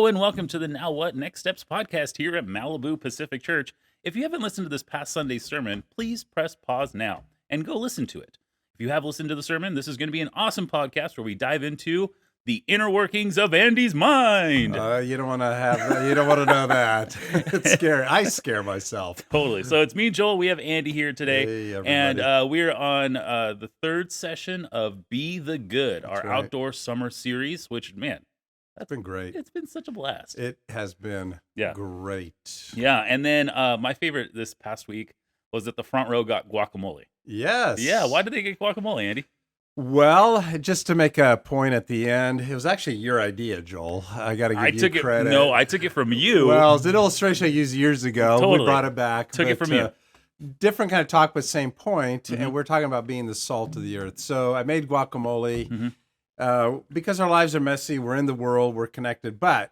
and welcome to the Now What Next Steps podcast here at Malibu Pacific Church. If you haven't listened to this past Sunday's sermon, please press pause now and go listen to it. If you have listened to the sermon, this is going to be an awesome podcast where we dive into the inner workings of Andy's mind. You don't want to have that. You don't want to know that. It's scary. I scare myself. Totally. So it's me and Joel. We have Andy here today. Hey, everybody. And we're on the third session of Be the Good, That's our right. outdoor summer series, which, man, That's been great. it's been such a blast. It has been great. Yeah. And then my favorite this past week was that the front row got guacamole. Yes. Yeah. Why did they get guacamole, Andy? Well, just to make a point at the end, it was actually your idea, Joel. I got to give you credit. No, I took it from you. Well, it's an illustration I used years ago. Totally. We brought it back. Took it from you. Different kind of talk, but same point. Mm-hmm. And we're talking about being the salt of the earth. So I made guacamole. Mm-hmm. Because our lives are messy, we're in the world, we're connected, but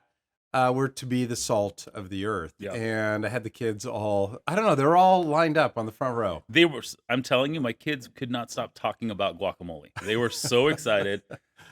we're to be the salt of the earth. Yeah. And I had the kids all, I don't know, they're all lined up on the front row. They were, I'm telling you, my kids could not stop talking about guacamole. They were so excited.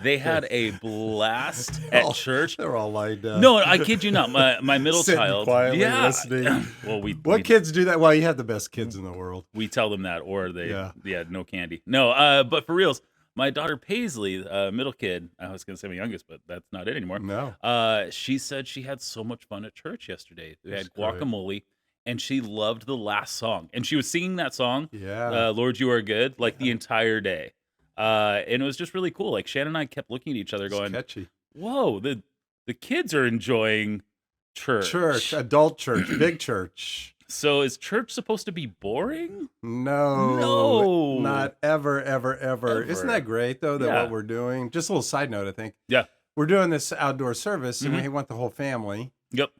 They had a blast at church. They're all lined up. No, I kid you not. My middle Sitting child. quietly Yeah. listening. Well, What kids do that? Well, you have the best kids in the world. we tell them that, or they, Yeah. no candy. No, but for reals, my daughter Paisley, middle kid, I was going to say my youngest, but that's not it anymore. No. She said she had so much fun at church yesterday. We had That's great. guacamole, and she loved the last song. And she was singing that song, Yeah. Lord, You Are Good, like the entire day. And it was just really cool. Like Shannon and I kept looking at each other It's going, catchy. whoa, the kids are enjoying church. Church, adult church, big church. So is church supposed to be boring? No, not ever. Ever. Isn't that great, though, that Yeah. what we're doing? Just a little side note, I think. Yeah. We're doing this outdoor service, and Mhm. we want the whole family Yep.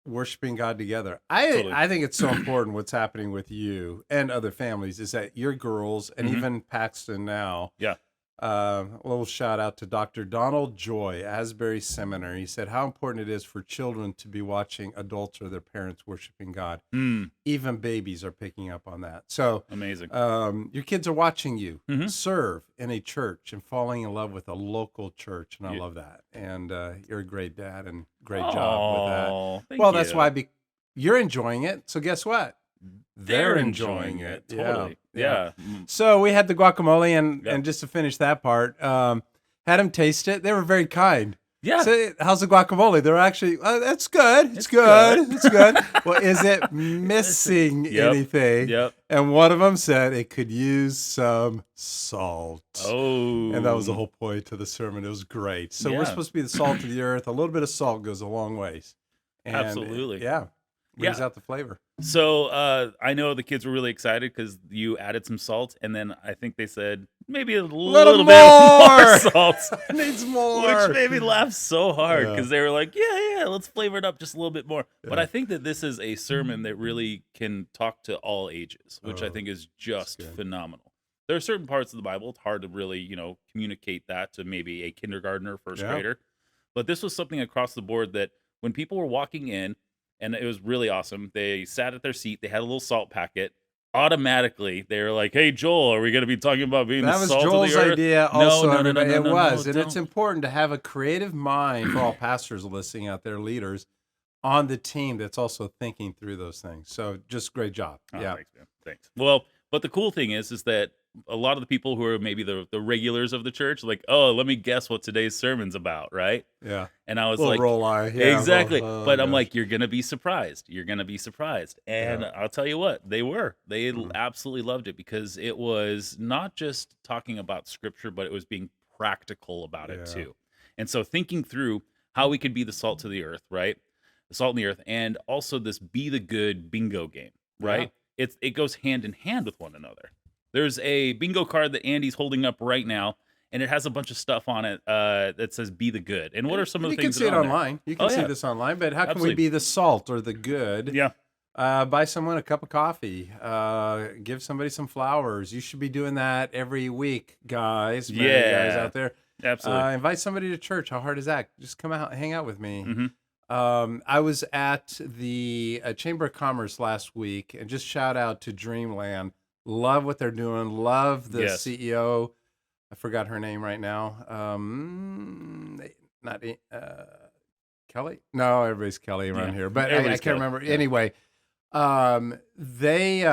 worshiping God together. Totally. I think it's so important what's happening with you and other families is that your girls, and Mhm. even Paxton now, Yeah. a little shout out to Dr. Donald Joy, Asbury Seminary. He said how important it is for children to be watching adults or their parents worshiping God. Even babies are picking up on that. So Amazing. your kids are watching you Mhm. serve in a church and falling in love with a local church, and I Yeah. love that. And you're a great dad, and great job with that. Aw, thank Well, that's you. why you're enjoying it. So guess what? They're enjoying it. Totally. Yeah. So we had the guacamole, Yep. and just to finish that part, had them taste it. They were very kind. Yeah. So, how's the guacamole? They're actually, that's good. It's It's good. good. It's good. Well, is it missing Yep. anything? Yep. And one of them said it could use some salt. Oh. And that was the whole point to the sermon. It was great. So we're Yeah. supposed to be the salt of the earth. A little bit of salt goes a long ways. And Absolutely. Yeah. Brings Yeah. out the flavor. So I know the kids were really excited because you added some salt, and then I think they said maybe a little bit more. more salt, Needs more. which made me laugh so hard Yeah. because they were like, yeah, let's flavor it up just a little bit more. But Yeah. I think that this is a sermon that really can talk to all ages, which I Oh, think is just good. phenomenal. There are certain parts of the Bible, it's hard to really, communicate that to maybe a kindergartner, first Yeah. grader. But this was something across the board that when people were walking in, and it was really awesome. They sat at their seat. They had a little salt packet. Automatically, they were like, "Hey, Joel, are we going to be talking about being That the was salt Joel's of the earth?" idea. No, Also, no, everybody. no, It was, and don't. it's important to have a creative mind for all pastors listening out there, leaders on the team that's also thinking through those things. So, just great job. Oh, Yeah. thanks, man. Thanks. Well, but the cool thing is that a lot of the people who are maybe the regulars of the church, like, oh, let me guess what today's sermon's about, right? Yeah. And I was Little like, roll eye. Yeah, exactly. oh, But I'm gosh. like, you're gonna be surprised. You're gonna be surprised. And Yeah. I'll tell you what, they were. They Mhm. absolutely loved it because it was not just talking about scripture, but it was being practical about it Yeah. too. And so thinking through how we could be the salt to the earth, right? The salt in the earth, and also this be the good bingo game, right? It goes hand in hand with one another. There's a bingo card that Andy's holding up right now, and it has a bunch of stuff on it that says "Be the Good." And what are some of the you things can see that it are on there? online. You can Oh, see yeah. this online, but how can Absolutely. we be the salt or the good? Yeah, Buy someone a cup of coffee. Give somebody some flowers. You should be doing that every week, guys. Married guys Yeah. out there. absolutely. Invite somebody to church. How hard is that? Just come out, hang out with me. Mhm. I was at the Chamber of Commerce last week, and just shout out to Dreamland. Love what they're doing. Love the Yes. CEO. I forgot her name right now. Not Kelly? No, everybody's Kelly around Yeah, here, but I everybody's can't Kelly. remember. Yeah. Anyway, they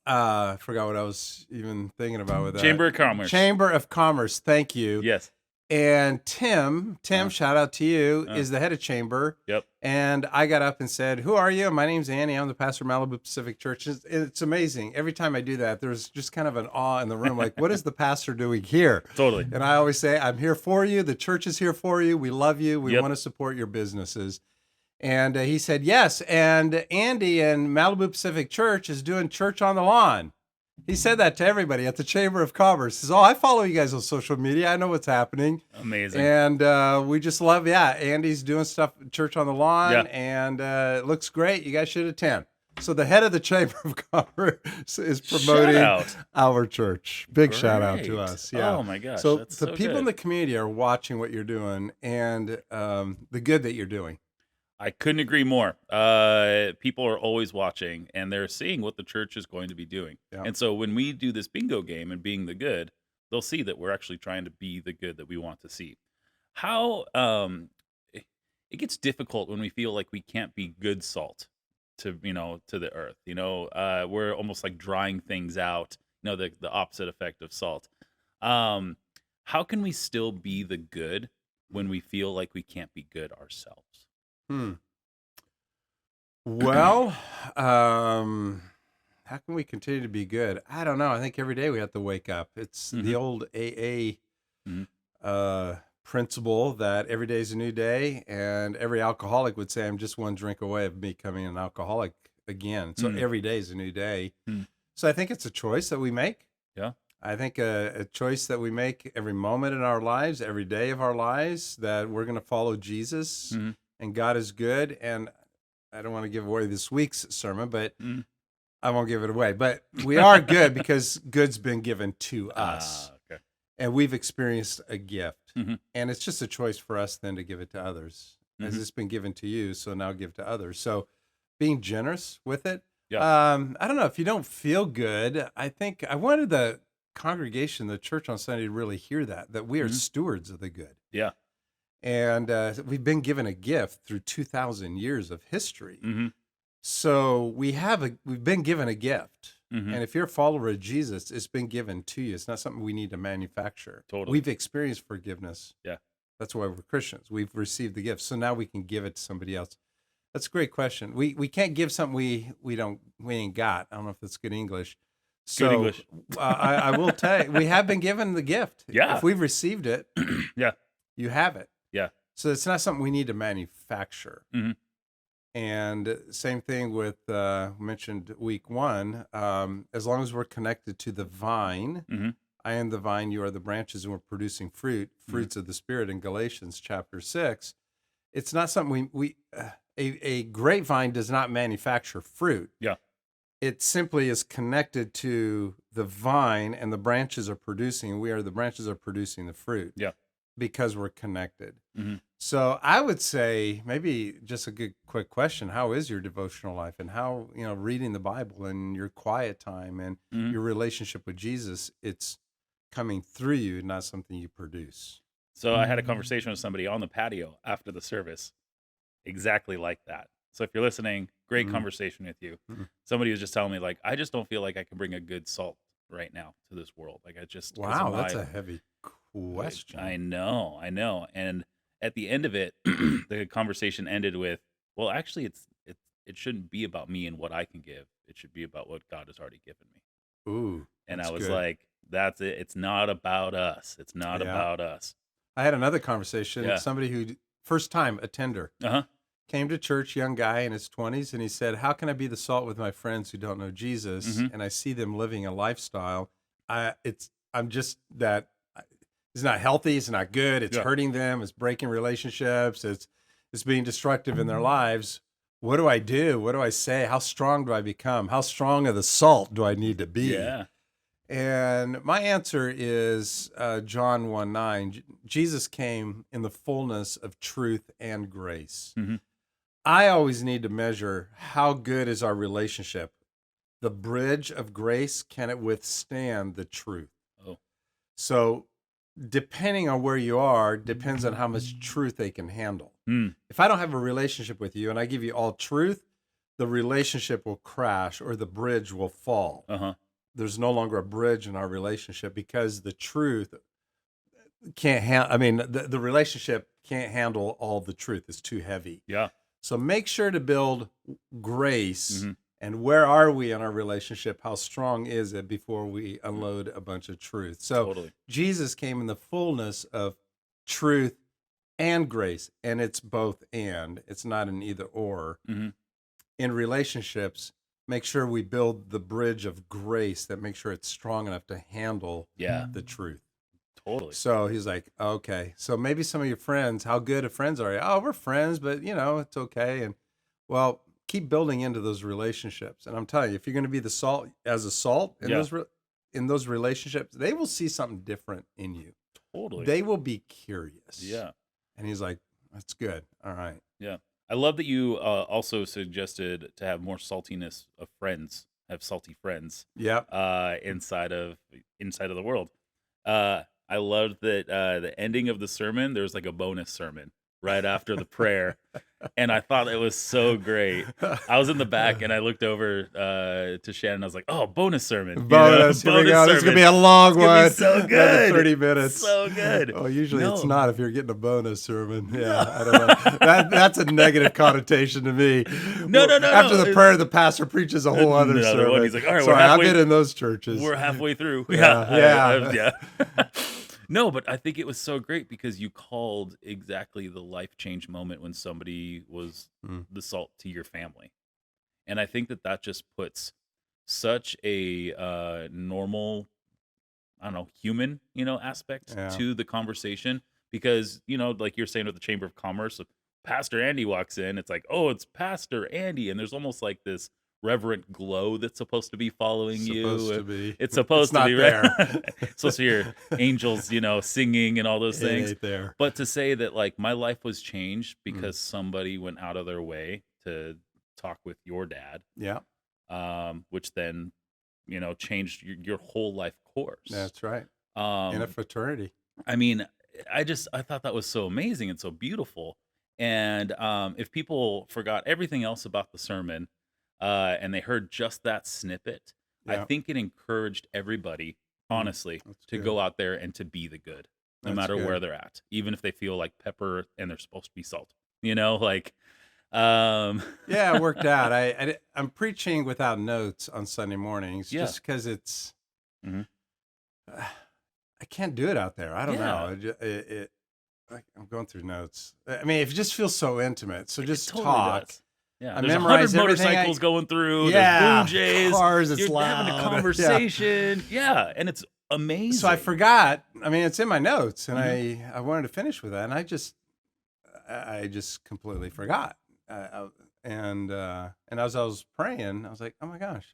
I forgot what I was even thinking about with that. Chamber of Commerce. Chamber of Commerce. Thank you. Yes. And Tim, shout out to you, Uh, is the head of chamber. Yep. And I got up and said, "Who are you?" My name's Annie. I'm the pastor of Malibu Pacific Church. It's amazing. Every time I do that, there's just kind of an awe in the room. Like, what is the pastor doing here? Totally. And I always say, I'm here for you. The church is here for you. We love you. We Yep. want to support your businesses. And he said, yes. And Andy and Malibu Pacific Church is doing church on the lawn. He said that to everybody at the Chamber of Commerce. He says, "Oh, I follow you guys on social media. I know what's happening." Amazing. And we just love, Andy's doing stuff, church on the lawn, Yeah. and it looks great. You guys should attend. So the head of the Chamber of Commerce is promoting our church. Big shout out to us. Yeah. Oh my gosh. So That's the so people good. in the community are watching what you're doing and the good that you're doing. I couldn't agree more. People are always watching, and they're seeing what the church is going to be doing. Yeah. And so when we do this bingo game and being the good, they'll see that we're actually trying to be the good that we want to see. How it gets difficult when we feel like we can't be good salt to the earth. We're almost like drying things out. The opposite effect of salt. How can we still be the good when we feel like we can't be good ourselves? Well, how can we continue to be good? I don't know. I think every day we have to wake up. It's the old AA principle that every day is a new day, and every alcoholic would say, "I'm just one drink away of becoming an alcoholic again." So every day is a new day. So I think it's a choice that we make. Yeah. I think a choice that we make every moment in our lives, every day of our lives, that we're going to follow Jesus. And God is good. And I don't want to give away this week's sermon, but I won't give it away. But we are good because good's been given to us. Okay. And we've experienced a gift. And it's just a choice for us then to give it to others. As it's been given to you, so now give to others. So being generous with it. Yeah. I don't know. If you don't feel good, I think I wanted the congregation, the church on Sunday, to really hear that we are stewards of the good. Yeah. And we've been given a gift through 2,000 years of history. So we've been given a gift. And if you're a follower of Jesus, it's been given to you. It's not something we need to manufacture. Totally. We've experienced forgiveness. Yeah. That's why we're Christians. We've received the gift. So now we can give it to somebody else. That's a great question. We can't give something we ain't got. I don't know if that's good English. So Good English. I will tell you, we have been given the gift. Yeah. If we've received it, Yeah. you have it. Yeah. So it's not something we need to manufacture. And same thing with mentioned week one. As long as we're connected to the vine, I am the vine, you are the branches, and we're producing fruits of the Spirit in Galatians chapter 6. It's not something a grapevine does not manufacture fruit. Yeah. It simply is connected to the vine, and the branches are producing. The branches are producing the fruit. Yeah. Because we're connected. So I would say maybe just a good quick question: how is your devotional life, and how reading the Bible and your quiet time and your relationship with Jesus? It's coming through you, not something you produce. So I had a conversation with somebody on the patio after the service, exactly like that. So if you're listening, great conversation with you. Somebody was just telling me, like, I just don't feel like I can bring a good salt right now to this world. Like, I just wow, that's a heavy question. I know. And at the end of it, the conversation ended with, well, actually, it shouldn't be about me and what I can give. It should be about what God has already given me. Ooh, and I was good. like, that's it. It's not about us. It's not about us. I had another conversation. Yeah. Somebody who first time attender came to church, young guy in his 20s, and he said, "How can I be the salt with my friends who don't know Jesus?" And I see them living a lifestyle. I'm just that. It's not healthy. It's not good. It's hurting them. It's breaking relationships. It's being destructive in their lives. What do I do? What do I say? How strong do I become? How strong of the salt do I need to be? Yeah. And my answer is John 1:9. Jesus came in the fullness of truth and grace. I always need to measure how good is our relationship. The bridge of grace, can it withstand the truth? Oh. So depending on where you are, depends on how much truth they can handle. Mm. If I don't have a relationship with you and I give you all truth, the relationship will crash or the bridge will fall. Uh-huh. There's no longer a bridge in our relationship because the truth can't handle, I mean, the relationship can't handle all the truth. It's too heavy. Yeah. So make sure to build grace. Mm-hmm. And where are we in our relationship? How strong is it before we unload a bunch of truth? So Totally. Jesus came in the fullness of truth and grace, and it's both and. It's not an either or. Mm-hmm. In relationships, make sure we build the bridge of grace that makes sure it's strong enough to handle the truth. Totally. So he's like, okay, so maybe some of your friends, how good of friends are you? Oh, we're friends, but it's okay. And well, keep building into those relationships. And I'm telling you, if you're going to be the salt as a salt in those relationships, they will see something different in you. Totally. They will be curious. Yeah. And he's like, that's good. All right. Yeah. I love that you also suggested to have more saltiness of friends, have salty friends. Yeah. Inside of the world. I loved that the ending of the sermon, there was like a bonus sermon right after the prayer. And I thought it was so great. I was in the back and I looked over to Shannon. I was like, "Oh, bonus sermon! Bonus, here we go. This is gonna be a long one. Be so good, 30 minutes. So good. Oh, usually it's not if you're getting a bonus sermon. Yeah, I don't know. That's a negative connotation to me. No. After the prayer, the pastor preaches a whole other sermon. One. He's like, "All right, sorry, I've been in those churches. We're halfway through." Yeah. No, but I think it was so great because you called exactly the life change moment when somebody was the salt to your family. And I think that just puts such a normal, I don't know, human, aspect to the conversation because, like you're saying with the Chamber of Commerce, Pastor Andy walks in, it's like, oh, it's Pastor Andy. And there's almost like this reverent glow that's supposed to be following you. It's supposed to be there. Right? Supposed to hear angels, singing and all those things. It ain't there. But to say that like my life was changed because somebody went out of their way to talk with your dad. Yeah. Which then, changed your whole life course. That's right. In a fraternity. I mean, I thought that was so amazing and so beautiful. And if people forgot everything else about the sermon, and they heard just that snippet, I think it encouraged everybody, honestly, to go out there and to be the good, no matter where they're at, even if they feel like pepper and they're supposed to be salt. Yeah, it worked out. I'm preaching without notes on Sunday mornings just because it's. I can't do it out there. I don't know. I'm going through notes. I mean, it just feels so intimate. So just totally talk. Does. Yeah, I there's memorize 100 motorcycles going through. Yeah, there's blue jays. Cars. It's You're loud. having a conversation. Yeah, and it's amazing. So I forgot. I mean, it's in my notes, and I wanted to finish with that, and I just completely forgot. And as I was praying, I was like, oh my gosh,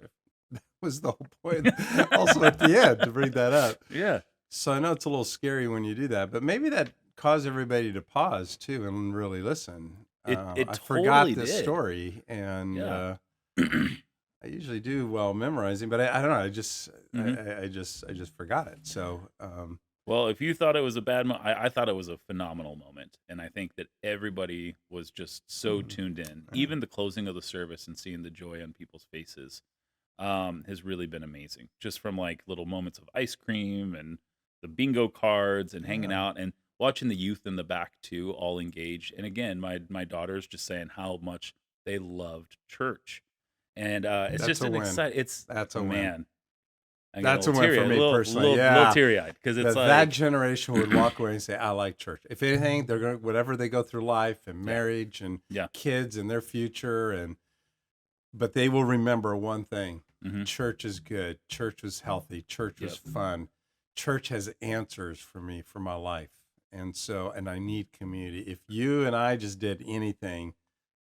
that was the whole point. Also at the end to bring that up. Yeah. So I know it's a little scary when you do that, but maybe that caused everybody to pause too and really listen. It I totally forgot this did. story, and I usually do well memorizing, but I don't know. I just forgot it. So, well, if you thought it was a bad moment, I thought it was a phenomenal moment, and I think that everybody was just so tuned in. Even the closing of the service and seeing the joy on people's faces has really been amazing. Just from like little moments of ice cream and the bingo cards and hanging out and watching the youth in the back too, all engaged. And again, my daughter's just saying how much they loved church, and it's That's just a an win. exciting. That's a win. Man. That's a win for me personally. Little teary-eyed because it's that generation would walk away and say, "I like church." If anything, they're going whatever they go through life and marriage and kids and their future, but they will remember one thing: church is good. Church was healthy. Church was fun. Church has answers for me for my life, and I need community. If you and I just did anything,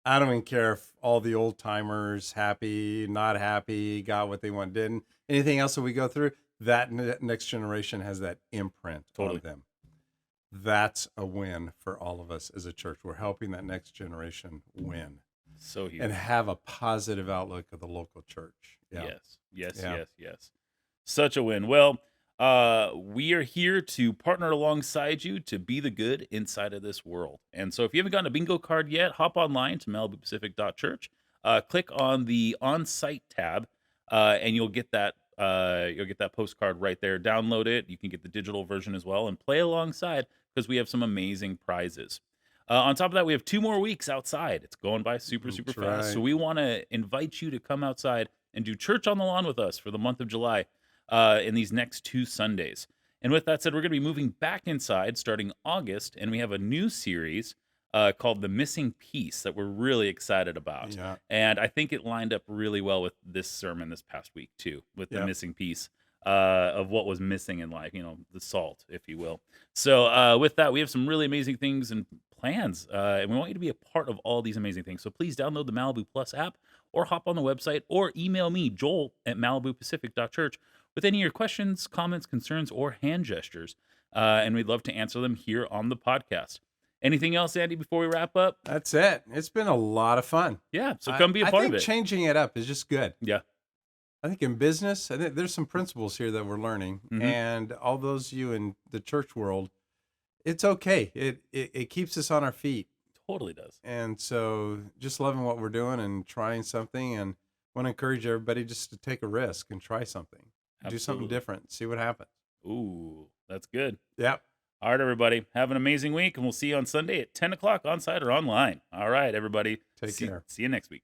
I don't even care if all the old timers happy, not happy, got what they want, didn't. Anything else that we go through, that next generation has that imprint on them. That's a win for all of us as a church. We're helping that next generation win. So huge. And have a positive outlook of the local church. Yeah. Yes. Such a win. Well, We are here to partner alongside you to be the good inside of this world. And so if you haven't gotten a bingo card yet, hop online to MalibuPacific.church. Click on the on-site tab, and you'll get that postcard right there. Download it. You can get the digital version as well and play alongside because we have some amazing prizes. On top of that, we have 2 more weeks outside. It's going by super, super That's fast. So right. we want to invite you to come outside and do church on the lawn with us for the month of July in these next 2 Sundays. And with that said, we're going to be moving back inside starting August, and we have a new series called The Missing Piece that we're really excited about. Yeah. And I think it lined up really well with this sermon this past week, too, with the Yep. missing piece of what was missing in life, the salt, if you will. So, with that, we have some really amazing things and plans, and we want you to be a part of all these amazing things. So, please download the Malibu Plus app or hop on the website or email me, Joel, at MalibuPacific.church with any of your questions, comments, concerns, or hand gestures. And we'd love to answer them here on the podcast. Anything else, Andy, before we wrap up? That's it. It's been a lot of fun. Yeah, so come be a I part of think it. changing it up is just good. Yeah. I think in business, I think there's some principles here that we're learning, Mhm. and all those of you in the church world, it's okay. It keeps us on our feet, Totally does. and so just loving what we're doing and trying something, and want to encourage everybody just to take a risk and try something, do something Absolutely. different, see what happens. Ooh, that's good. Yep. All right, everybody. Have an amazing week, and we'll see you on Sunday at 10 o'clock on site or online. All right, everybody. Take care. See you next week.